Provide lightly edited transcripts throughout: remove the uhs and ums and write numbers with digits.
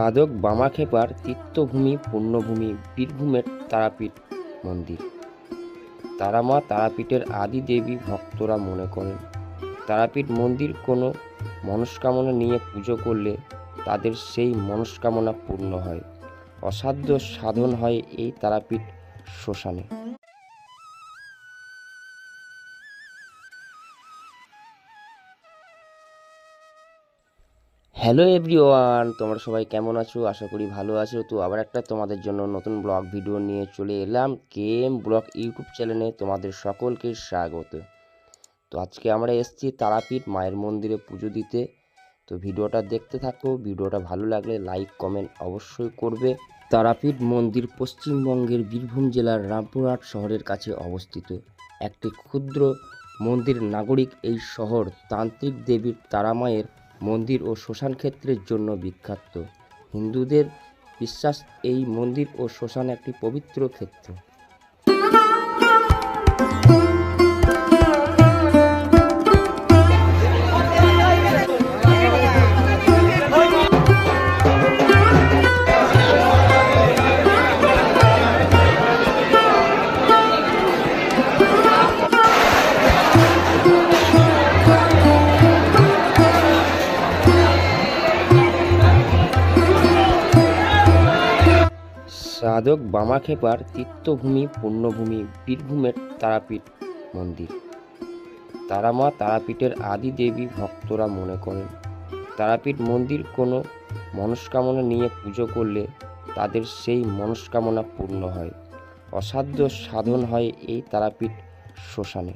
সাধক বামাখ্যাপার তীর্থভূমি পুণ্যভূমি বীরভূমের তারাপীঠ মন্দির। তারামা তারাপীঠের আদি দেবী ভক্তরা মনে করেন। তারাপীঠ মন্দির কোনো মনস্কামনা নিয়ে পুজো করলে তাদের সেই মনস্কামনা পূর্ণ হয়। অসাধ্য সাধন হয় এই তারাপীঠ শ্মশানে। হ্যালো এভরিওয়ান, তোমরা সবাই কেমন আছো? আশা করি ভালো আছো। তো আবার একটা তোমাদের জন্য নতুন ব্লগ ভিডিও নিয়ে চলে এলাম কেএম ব্লগ ইউটিউব চ্যানেলে। তোমাদের সকলকে স্বাগত। তো আজকে আমরা এসেছি তারাপীঠ মায়ের মন্দিরে পুজো দিতে। তো ভিডিওটা দেখতে থাকো। ভিডিওটা ভালো লাগলে লাইক কমেন্ট অবশ্যই করবে। তারাপীঠ মন্দির পশ্চিমবঙ্গের বীরভূম জেলার রামপুরহাট শহরের কাছে অবস্থিত একটি ক্ষুদ্র মন্দির। নাগরিক এই শহর তান্ত্রিক দেবীর তারামায়ের মন্দির ও শ্মশান ক্ষেত্রের জন্য বিখ্যাত। হিন্দুদের বিশ্বাস এই মন্দির ও শ্মশান একটি পবিত্র ক্ষেত্র। সাধক বামাখ্যাপার তীর্থভূমি পুণ্যভূমি বীরভূমের তারাপীঠ মন্দির। তারামা তারাপীঠের আদি দেবী ভক্তরা মনে করেন। তারাপীঠ মন্দির কোনো মনস্কামনা নিয়ে পুজো করলে তাদের সেই মনস্কামনা পূর্ণ হয়। অসাধ্য সাধন হয় এই তারাপীঠ শ্মশানে।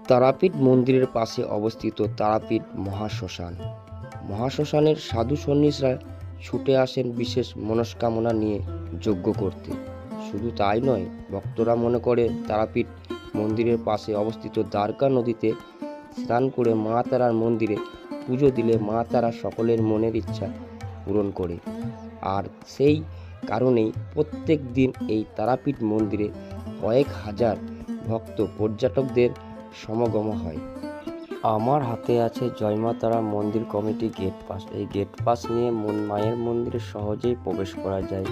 তারাপীঠ মন্দিরের পাশে অবস্থিত তারাপীঠ মহাশ্মশান। মহাশ্মশানের সাধু সন্ন্যাসীরা ছুটে আসেন বিশেষ মনস্কামনা নিয়ে যজ্ঞ করতে। শুধু তাই নয়, ভক্তরা মনে করে তারাপীঠ মন্দিরের পাশে অবস্থিত দ্বারকা নদীতে স্নান করে মা তারার মন্দিরে পুজো দিলে মা তারা সকলের মনের ইচ্ছা পূরণ করে। আর সেই কারণেই প্রত্যেক দিন এই তারাপীঠ মন্দিরে কয়েক হাজার ভক্ত পর্যটকদের সমাগম হয়। আমার হাতে আছে জয়মা তারা মন্দির কমিটি গেট পাস। এই গেট পাস নিয়ে মায়ের মন্দিরে সহজেই প্রবেশ করা যায়।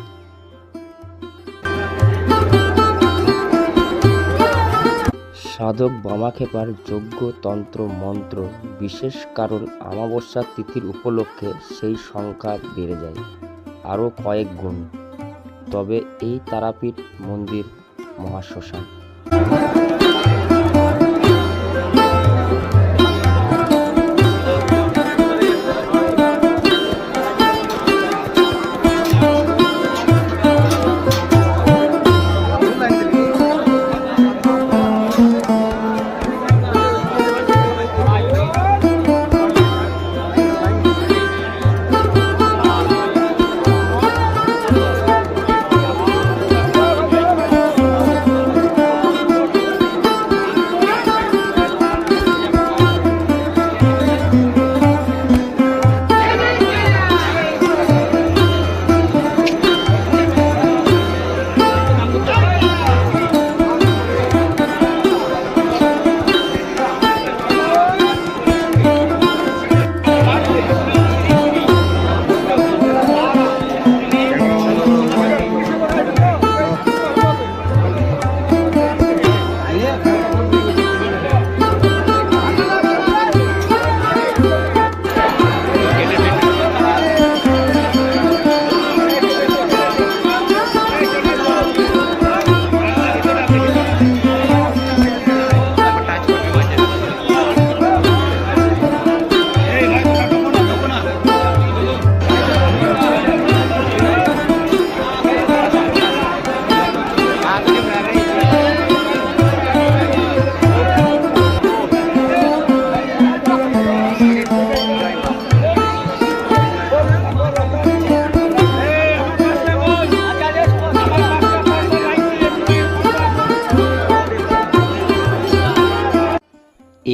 সাধক বামাখ্যাপার যজ্ঞ তন্ত্র মন্ত্র বিশেষ কারণ অমাবস্যার তিথির উপলক্ষে সেই সংখ্যা বেড়ে যায় আরও কয়েক গুণ। তবে এই তারাপীঠ মন্দির মহাশ্মশান।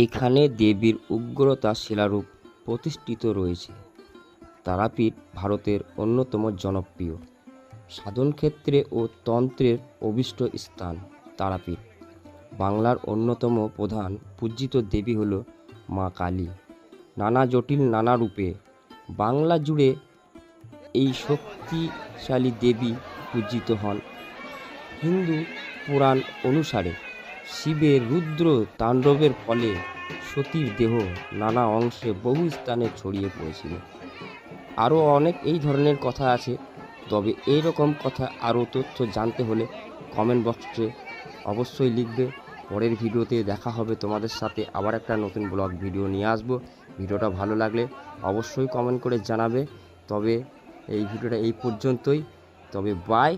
এখানে দেবীর উগ্রতা শিলারূপ প্রতিষ্ঠিত রয়েছে। তারাপীঠ ভারতের অন্যতম জনপ্রিয় সাধন ক্ষেত্রে ও তন্ত্রের অভীষ্ট স্থান। তারাপীঠ বাংলার অন্যতম প্রধান পূজিত দেবী হল মা কালী। নানা জটিল নানা রূপে বাংলা জুড়ে এই শক্তিশালী দেবী পূজিত হন। হিন্দু পুরাণ অনুসারে শিবের রুদ্র তাণ্ডবের ফলে সতীর দেহ নানা অংশে বহু স্থানে ছড়িয়ে পড়েছিল। আরও অনেক এই ধরনের কথা আছে, তবে এই রকম কথা আরও তথ্য জানতে হলে কমেন্ট বক্সে অবশ্যই লিখবে। পরের ভিডিওতে দেখা হবে তোমাদের সাথে, আবার একটা নতুন ব্লগ ভিডিও নিয়ে আসবো। ভিডিওটা ভালো লাগলে অবশ্যই কমেন্ট করে জানাবে। তবে এই ভিডিওটা এই পর্যন্তই, তবে বাই।